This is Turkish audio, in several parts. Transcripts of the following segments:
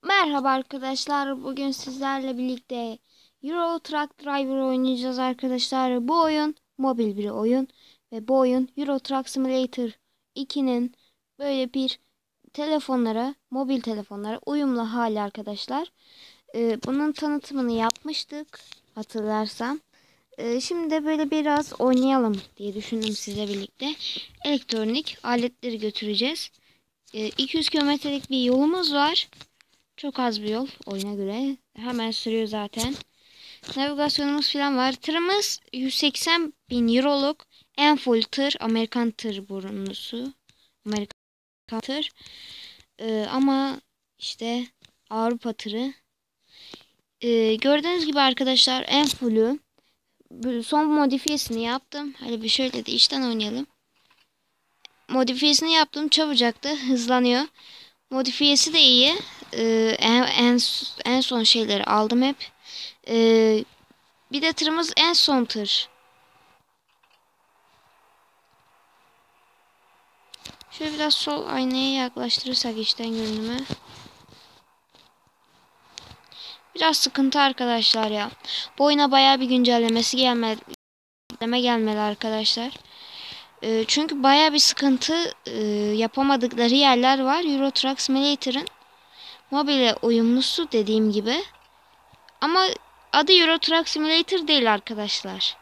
Merhaba arkadaşlar. Bugün sizlerle birlikte Euro Truck Driver oynayacağız arkadaşlar. Bu oyun mobil bir oyun ve bu oyun Euro Truck Simulator 2'nin böyle bir mobil telefonlara uyumlu hali arkadaşlar. Bunun tanıtımını yapmıştık hatırlarsam. Şimdi de böyle biraz oynayalım diye düşündüm sizle birlikte. Elektronik aletleri götüreceğiz. 200 kilometrelik bir yolumuz var. Çok az bir yol oyuna göre. Hemen sürüyor zaten. Navigasyonumuz falan var. Tırımız 180 bin euroluk en full tır. Amerikan tır burunlusu. Amerikan tır. Ama işte Avrupa tırı. Gördüğünüz gibi arkadaşlar en fullü. Son modifiyesini yaptım. Hadi bir şöyle de içten oynayalım. Modifiyesini yaptım. Çabucak da hızlanıyor. Modifiyesi de iyi. En son şeyleri aldım hep. Bir de tırımız en son tır. Şöyle biraz sol aynaya yaklaştırırsak içten görünümü. Biraz sıkıntı arkadaşlar ya. Bu oyuna bayağı bir gelmeli arkadaşlar. Çünkü bayağı bir sıkıntı yapamadıkları yerler var. Euro Truck Simulator'ın mobile uyumlusu dediğim gibi. Ama adı Euro Truck Simulator değil arkadaşlar.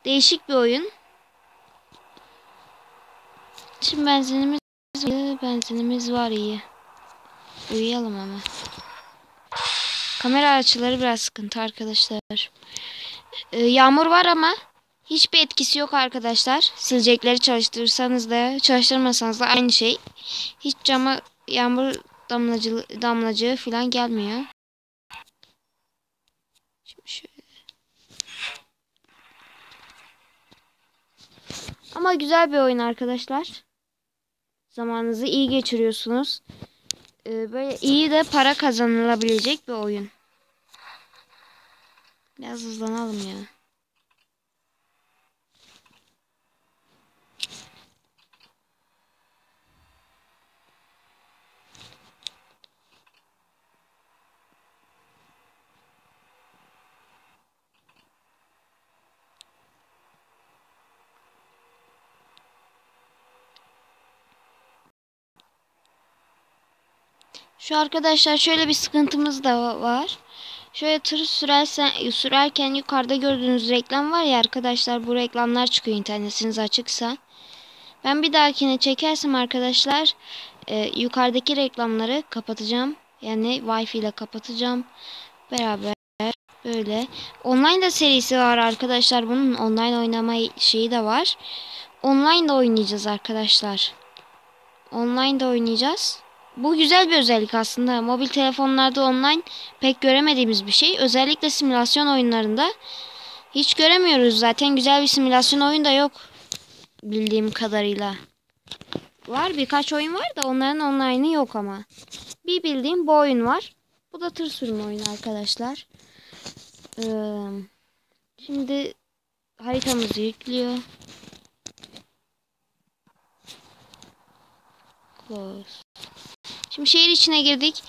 Değişik bir oyun. Şimdi benzinimiz var iyi. Uyuyalım ama. Kamera açıları biraz sıkıntı arkadaşlar. Yağmur var ama hiçbir etkisi yok arkadaşlar. Silecekleri çalıştırırsanız da çalıştırmasanız da aynı şey. Hiç cama yağmur damlacığı falan gelmiyor. Şimdi şöyle. Ama güzel bir oyun arkadaşlar. Zamanınızı iyi geçiriyorsunuz. Böyle iyi de para kazanılabilecek bir oyun. Biraz hızlanalım ya. Şu arkadaşlar şöyle bir sıkıntımız da var. Şöyle tır sürerken yukarıda gördüğünüz reklam var ya arkadaşlar, bu reklamlar çıkıyor internetiniz açıksa. Ben bir dahakine çekersem arkadaşlar yukarıdaki reklamları kapatacağım. Yani Wi-Fi ile kapatacağım. Beraber böyle. Online da serisi var arkadaşlar. Bunun online oynama şeyi de var. Online de oynayacağız arkadaşlar. Online de oynayacağız. Bu güzel bir özellik aslında. Mobil telefonlarda online pek göremediğimiz bir şey. Özellikle simülasyon oyunlarında hiç göremiyoruz. Zaten güzel bir simülasyon oyun da yok bildiğim kadarıyla. Var, birkaç oyun var da onların online'ı yok ama. Bir bildiğim bu oyun var. Bu da tır sürme oyunu arkadaşlar. Şimdi haritamızı yüklüyor. Close. Şimdi şehir içine girdik.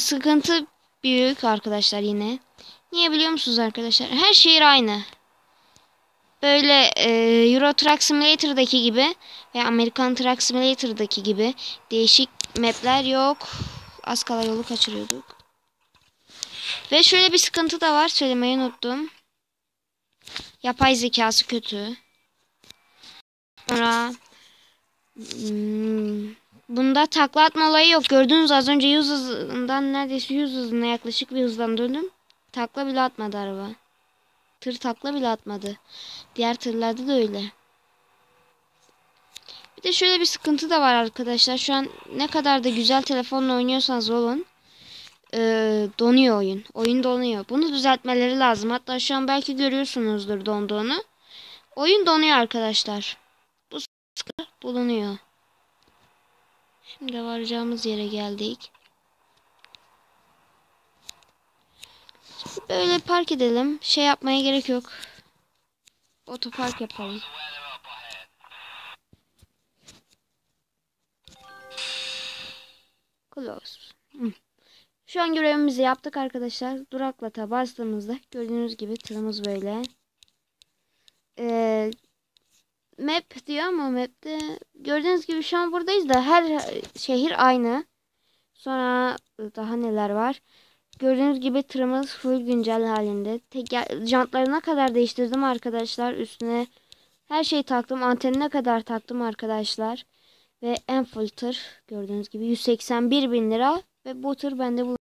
Sıkıntı büyük arkadaşlar yine. Niye biliyor musunuz arkadaşlar? Her şehir aynı. Böyle Euro Truck Simulator'daki gibi ve American Truck Simulator'daki gibi değişik mapler yok. Az kala yolu kaçırıyorduk. Ve şöyle bir sıkıntı da var. Söylemeyi unuttum. Yapay zekası kötü. Sonra bunda takla atma olayı yok. Gördüğünüz az önce 100 hızından neredeyse 100 hızına yaklaşık bir hızdan döndüm. Takla bile atmadı araba. Tır takla bile atmadı. Diğer tırlarda da öyle. Bir de şöyle bir sıkıntı da var arkadaşlar. Şu an ne kadar da güzel telefonla oynuyorsanız olun. Donuyor oyun. Oyun donuyor. Bunu düzeltmeleri lazım. Hatta şu an belki görüyorsunuzdur donduğunu. Oyun donuyor arkadaşlar. Bu sıkıntı bulunuyor. Şimdi varacağımız yere geldik. Böyle park edelim. Şey yapmaya gerek yok. Otopark yapalım. Close. Şu an görevimizi yaptık arkadaşlar. Duraklata bastığımızda gördüğünüz gibi tırımız böyle. Map diyor ama map'te gördüğünüz gibi şu an buradayız da her şehir aynı. Sonra daha neler var? Gördüğünüz gibi tırımız full güncel halinde. Jantlarına kadar değiştirdim arkadaşlar. Üstüne her şeyi taktım. Antenine kadar taktım arkadaşlar. Ve en full tır gördüğünüz gibi 181 bin lira. Ve bu tır bende bu.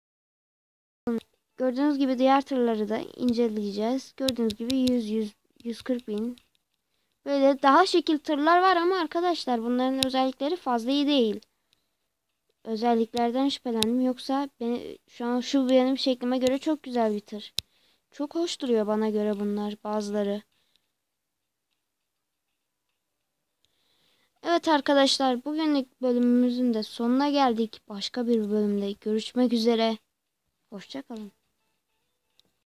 Gördüğünüz gibi diğer tırları da inceleyeceğiz. Gördüğünüz gibi 140 bin. Böyle daha şekil tırlar var ama arkadaşlar bunların özellikleri fazla iyi değil. Özelliklerden şüphelendim. Yoksa şu benim şeklime göre çok güzel bir tır. Çok hoş duruyor bana göre bunlar bazıları. Evet arkadaşlar bugünlük bölümümüzün de sonuna geldik. Başka bir bölümde görüşmek üzere. Hoşça kalın.